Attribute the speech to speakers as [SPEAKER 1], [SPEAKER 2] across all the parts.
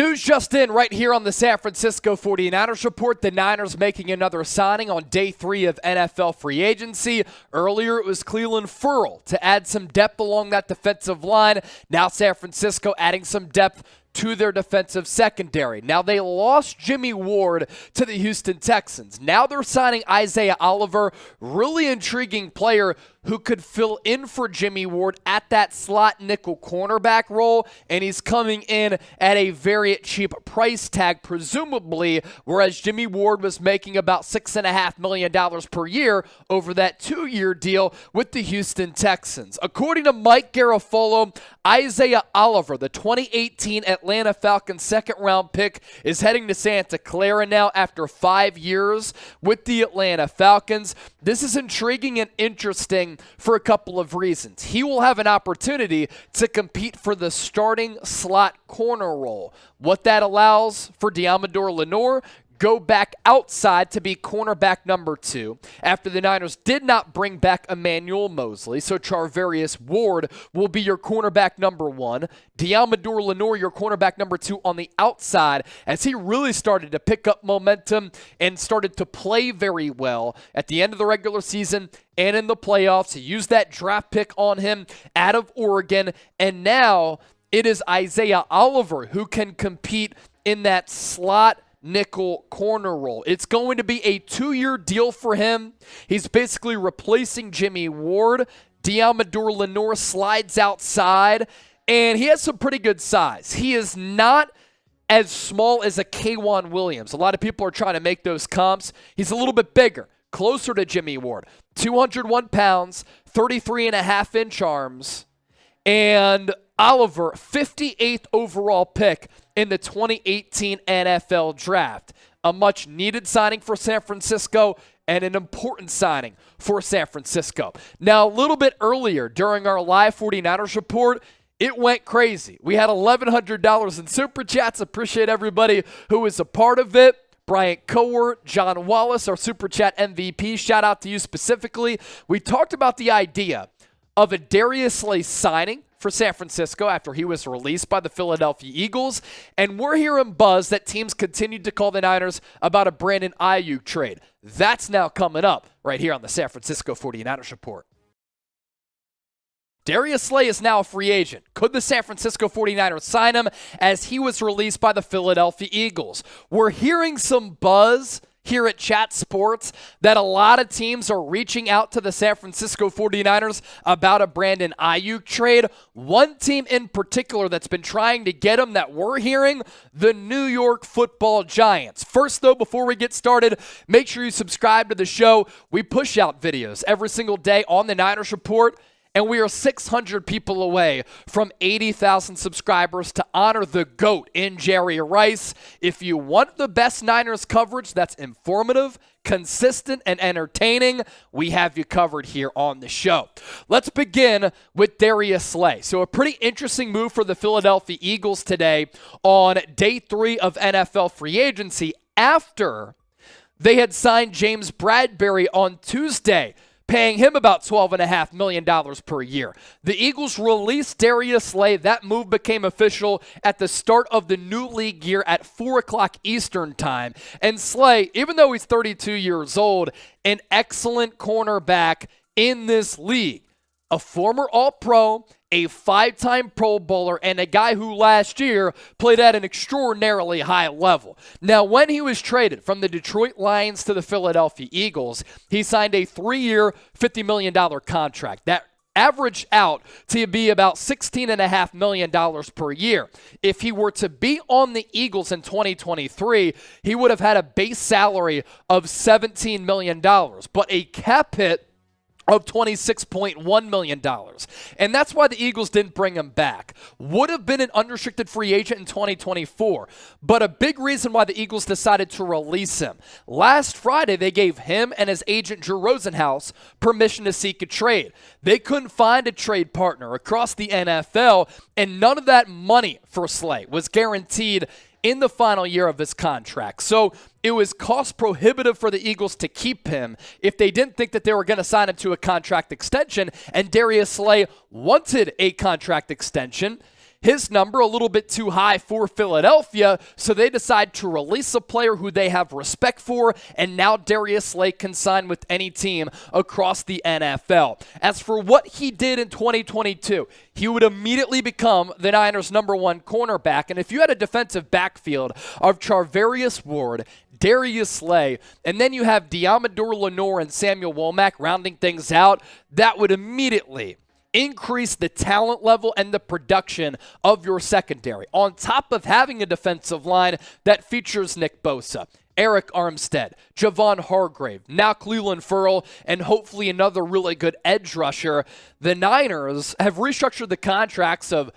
[SPEAKER 1] News just in right here on the San Francisco 49ers Report. The Niners making another signing on day 3 of NFL free agency. Earlier it was Clelin Ferrell to add some depth along that defensive line. Now San Francisco adding some depth to their defensive secondary. Now they lost Jimmy Ward to the Houston Texans. Now they're signing Isaiah Oliver, really intriguing player who could fill in for Jimmy Ward at that slot nickel cornerback role, and he's coming in at a very cheap price tag, presumably, whereas Jimmy Ward was making about $6.5 million per year over that 2-year deal with the Houston Texans. According to Mike Garafolo, Isaiah Oliver, the 2018 Atlanta Falcons second-round pick, is heading to Santa Clara now after 5 years with the Atlanta Falcons. This is intriguing and interesting for a couple of reasons. He will have an opportunity to compete for the starting slot corner role. What that allows for Deommodore Lenoir, go back outside to be cornerback number 2 after the Niners did not bring back Emmanuel Mosley. So Charvarius Ward will be your cornerback number 1. Deommodore Lenoir, your cornerback number 2 on the outside, as he really started to pick up momentum and started to play very well at the end of the regular season and in the playoffs. He used that draft pick on him out of Oregon, and now it is Isaiah Oliver who can compete in that slot nickel corner role. It's going to be a 2-year deal for him. He's basically replacing Jimmy Ward. Deommodore Lenoir slides outside, and he has some pretty good size. He is not as small as a K'Wan Williams. A lot of people are trying to make those comps. He's a little bit bigger, closer to Jimmy Ward. 201 pounds, 33.5-inch arms, and Oliver, 58th overall pick in the 2018 NFL Draft. A much-needed signing for San Francisco and an important signing for San Francisco. Now, a little bit earlier during our live 49ers report, it went crazy. We had $1,100 in Super Chats. Appreciate everybody who was a part of it. Bryant Cowart, John Wallace, our Super Chat MVP. Shout out to you specifically. We talked about the idea of a Darius Slay signing for San Francisco after he was released by the Philadelphia Eagles. And we're hearing buzz that teams continued to call the Niners about a Brandon Aiyuk trade. That's now coming up right here on the San Francisco 49ers Report. Darius Slay is now a free agent. Could the San Francisco 49ers sign him as he was released by the Philadelphia Eagles? We're hearing some buzz here at Chat Sports that a lot of teams are reaching out to the San Francisco 49ers about a Brandon Aiyuk trade. One team in particular that's been trying to get him that we're hearing, the New York Football Giants. First, though, before we get started, make sure you subscribe to the show. We push out videos every single day on the Niners Report, and we are 600 people away from 80,000 subscribers to honor the GOAT in Jerry Rice. If you want the best Niners coverage that's informative, consistent, and entertaining, we have you covered here on the show. Let's begin with Darius Slay. So a pretty interesting move for the Philadelphia Eagles today on day 3 of NFL free agency after they had signed James Bradberry on Tuesday, paying him about $12.5 million per year. The Eagles released Darius Slay. That move became official at the start of the new league year at 4 o'clock Eastern time. And Slay, even though he's 32 years old, an excellent cornerback in this league. A former All-Pro, a 5-time Pro Bowler, and a guy who last year played at an extraordinarily high level. Now, when he was traded from the Detroit Lions to the Philadelphia Eagles, he signed a 3-year, $50 million contract. That averaged out to be about $16.5 million per year. If he were to be on the Eagles in 2023, he would have had a base salary of $17 million, but a cap hit of $26.1 million. And that's why the Eagles didn't bring him back. Would have been an unrestricted free agent in 2024, but a big reason why the Eagles decided to release him. Last Friday, they gave him and his agent Drew Rosenhaus permission to seek a trade. They couldn't find a trade partner across the NFL, and none of that money for Slay was guaranteed in the final year of his contract. So it was cost prohibitive for the Eagles to keep him if they didn't think that they were going to sign him to a contract extension, and Darius Slay wanted a contract extension. his number a little bit too high for Philadelphia, so they decide to release a player who they have respect for, and now Darius Slay can sign with any team across the NFL. As for what he did in 2022, he would immediately become the Niners' number one cornerback, and if you had a defensive backfield of Charvarius Ward, Darius Slay, and then you have Diamador Lenore and Samuel Womack rounding things out, that would immediately increase the talent level and the production of your secondary, on top of having a defensive line that features Nick Bosa, Eric Armstead, Javon Hargrave, now Clelin Ferrell, and hopefully another really good edge rusher. The Niners have restructured the contracts of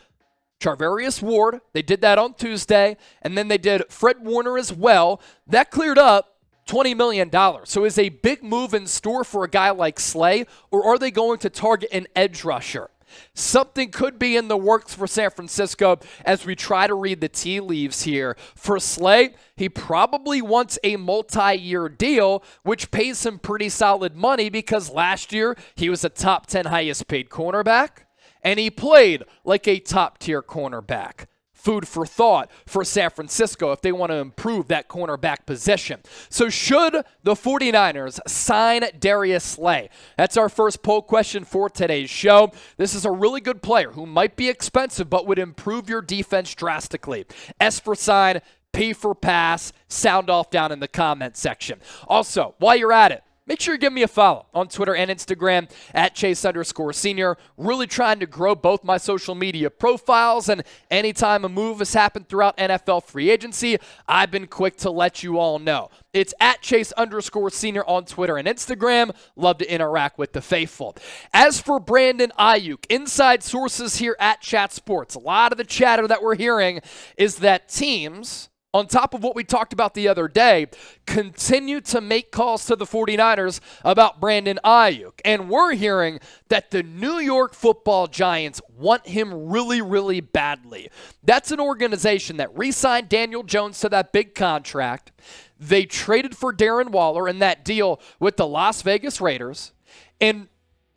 [SPEAKER 1] Charvarius Ward. They did that on Tuesday, and then they did Fred Warner as well. That cleared up $20 million. So is a big move in store for a guy like Slay, or are they going to target an edge rusher? Something could be in the works for San Francisco as we try to read the tea leaves here. For Slay, he probably wants a multi-year deal, which pays him pretty solid money because last year he was a top 10 highest paid cornerback, and he played like a top-tier cornerback. Food for thought for San Francisco if they want to improve that cornerback position. So should the 49ers sign Darius Slay? That's our first poll question for today's show. This is a really good player who might be expensive but would improve your defense drastically. S for sign, P for pass. Sound off down in the comment section. Also, while you're at it, make sure you give me a follow on Twitter and Instagram at Chase_Senior. Really trying to grow both my social media profiles, and anytime a move has happened throughout NFL free agency, I've been quick to let you all know. It's at Chase_Senior on Twitter and Instagram. Love to interact with the faithful. As for Brandon Aiyuk, inside sources here at Chat Sports, a lot of the chatter that we're hearing is that teams, on top of what we talked about the other day, continue to make calls to the 49ers about Brandon Aiyuk. And we're hearing that the New York Football Giants want him really, really badly. That's an organization that re-signed Daniel Jones to that big contract. They traded for Darren Waller in that deal with the Las Vegas Raiders. And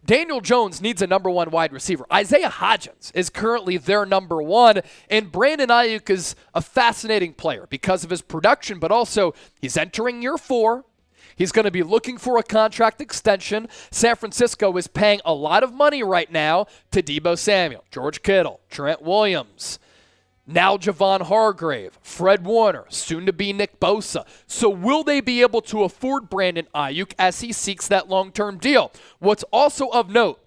[SPEAKER 1] Daniel Jones needs a number one wide receiver. Isaiah Hodgins is currently their number one, and Brandon Aiyuk is a fascinating player because of his production, but also he's entering year 4. He's going to be looking for a contract extension. San Francisco is paying a lot of money right now to Deebo Samuel, George Kittle, Trent Williams, now Javon Hargrave, Fred Warner, soon to be Nick Bosa. So will they be able to afford Brandon Aiyuk as he seeks that long-term deal? What's also of note,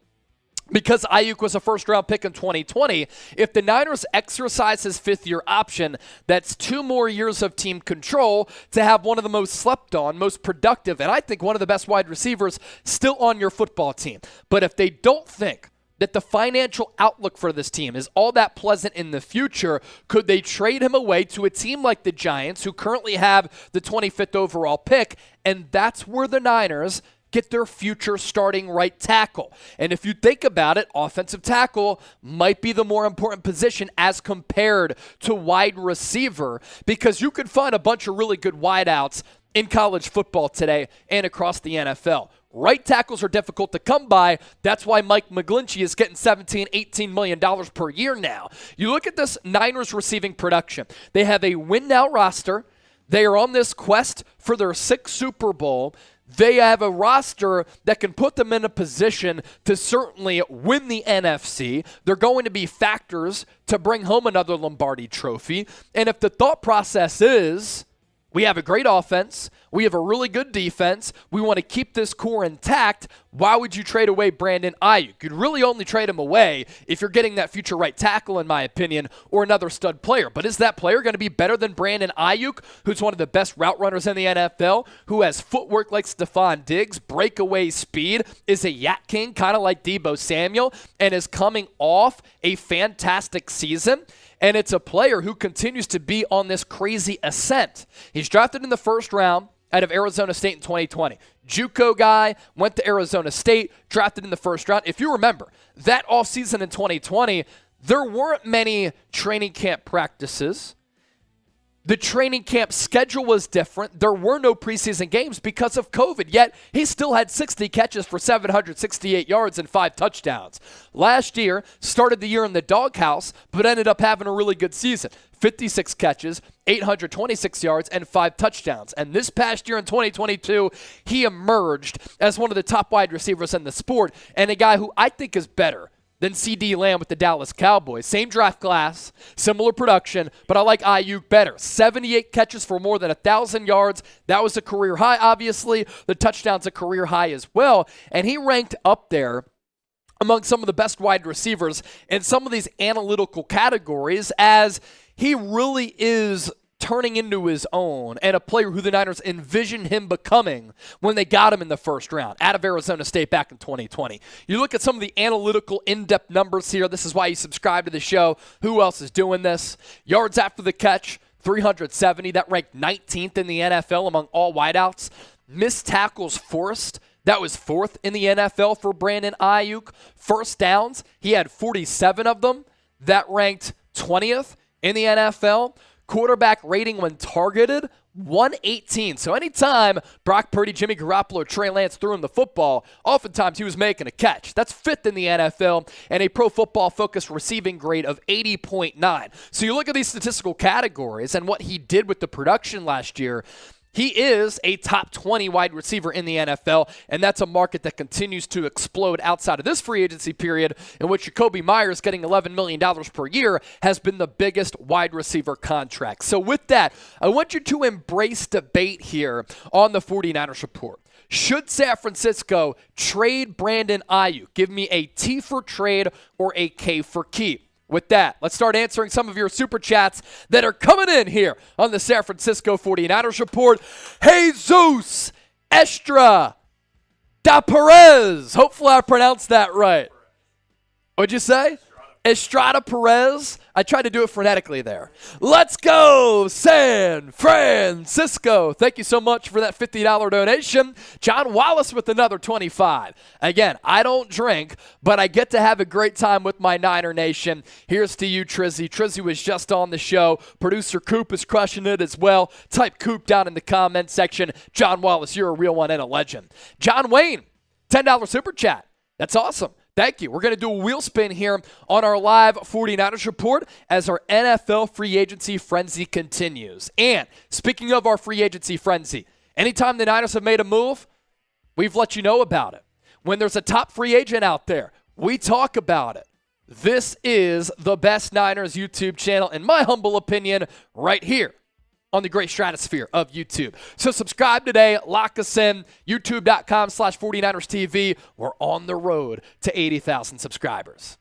[SPEAKER 1] because Aiyuk was a first-round pick in 2020, if the Niners exercise his fifth-year option, that's 2 more years of team control to have one of the most slept-on, most productive, and I think one of the best wide receivers still on your football team. But if they don't think that the financial outlook for this team is all that pleasant in the future, could they trade him away to a team like the Giants, who currently have the 25th overall pick? And that's where the Niners get their future starting right tackle. And if you think about it, offensive tackle might be the more important position as compared to wide receiver, because you could find a bunch of really good wideouts in college football today and across the NFL. Right tackles are difficult to come by. That's why Mike McGlinchey is getting $17, $18 million per year now. You look at this Niners receiving production. They have a win-now roster. They are on this quest for their 6th Super Bowl. They have a roster that can put them in a position to certainly win the NFC. They're going to be factors to bring home another Lombardi trophy. And if the thought process is, we have a great offense, we have a really good defense, we want to keep this core intact, why would you trade away Brandon Aiyuk? You'd really only trade him away if you're getting that future right tackle, in my opinion, or another stud player. But is that player going to be better than Brandon Aiyuk, who's one of the best route runners in the NFL, who has footwork like Stephon Diggs, breakaway speed, is a yak king, kind of like Deebo Samuel, and is coming off a fantastic season? And it's a player who continues to be on this crazy ascent. He's drafted in the 1st round out of Arizona State in 2020. JUCO guy, went to Arizona State, drafted in the 1st round. If you remember, that offseason in 2020, there weren't many training camp practices. The training camp schedule was different. There were no preseason games because of COVID, yet he still had 60 catches for 768 yards and 5 touchdowns. Last year, started the year in the doghouse, but ended up having a really good season. 56 catches, 826 yards, and 5 touchdowns. And this past year in 2022, he emerged as one of the top wide receivers in the sport, and a guy who I think is better than C.D. Lamb with the Dallas Cowboys. Same draft class, similar production, but I like Aiyuk better. 78 catches for more than 1,000 yards. That was a career high, obviously. The touchdown's a career high as well. And he ranked up there among some of the best wide receivers in some of these analytical categories, as he really is turning into his own and a player who the Niners envisioned him becoming when they got him in the first round out of Arizona State back in 2020. You look at some of the analytical in-depth numbers here. This is why you subscribe to the show. Who else is doing this? Yards after the catch, 370. That ranked 19th in the NFL among all wideouts. Missed tackles forced. That was 4th in the NFL for Brandon Aiyuk. First downs, he had 47 of them. That ranked 20th in the NFL. Quarterback rating when targeted, 118. So anytime Brock Purdy, Jimmy Garoppolo, Trey Lance threw him the football, oftentimes he was making a catch. That's 5th in the NFL and a Pro Football Focus receiving grade of 80.9. So you look at these statistical categories and what he did with the production last year. He is a top 20 wide receiver in the NFL, and that's a market that continues to explode outside of this free agency period, in which Jacoby Myers getting $11 million per year has been the biggest wide receiver contract. So with that, I want you to embrace debate here on the 49ers Report. Should San Francisco trade Brandon Aiyuk? Give me a T for trade or a K for keep. With that, let's start answering some of your super chats that are coming in here on the San Francisco 49ers Report. Jesus Estra da Perez. Hopefully I pronounced that right. What'd you say? Estrada Perez. I tried to do it phonetically there. Let's go, San Francisco. Thank you so much for that $50 donation. John Wallace with another 25. Again, I don't drink, but I get to have a great time with my Niner Nation. Here's to you, Trizzy. Trizzy was just on the show. Producer Coop is crushing it as well. Type Coop down in the comment section. John Wallace, you're a real one and a legend. John Wayne, $10 super chat. That's awesome. Thank you. We're going to do a wheel spin here on our live 49ers Report as our NFL free agency frenzy continues. And speaking of our free agency frenzy, anytime the Niners have made a move, we've let you know about it. When there's a top free agent out there, we talk about it. This is the best Niners YouTube channel, in my humble opinion, right here on the great stratosphere of YouTube. So subscribe today, lock us in, youtube.com/49ers TV. We're on the road to 80,000 subscribers.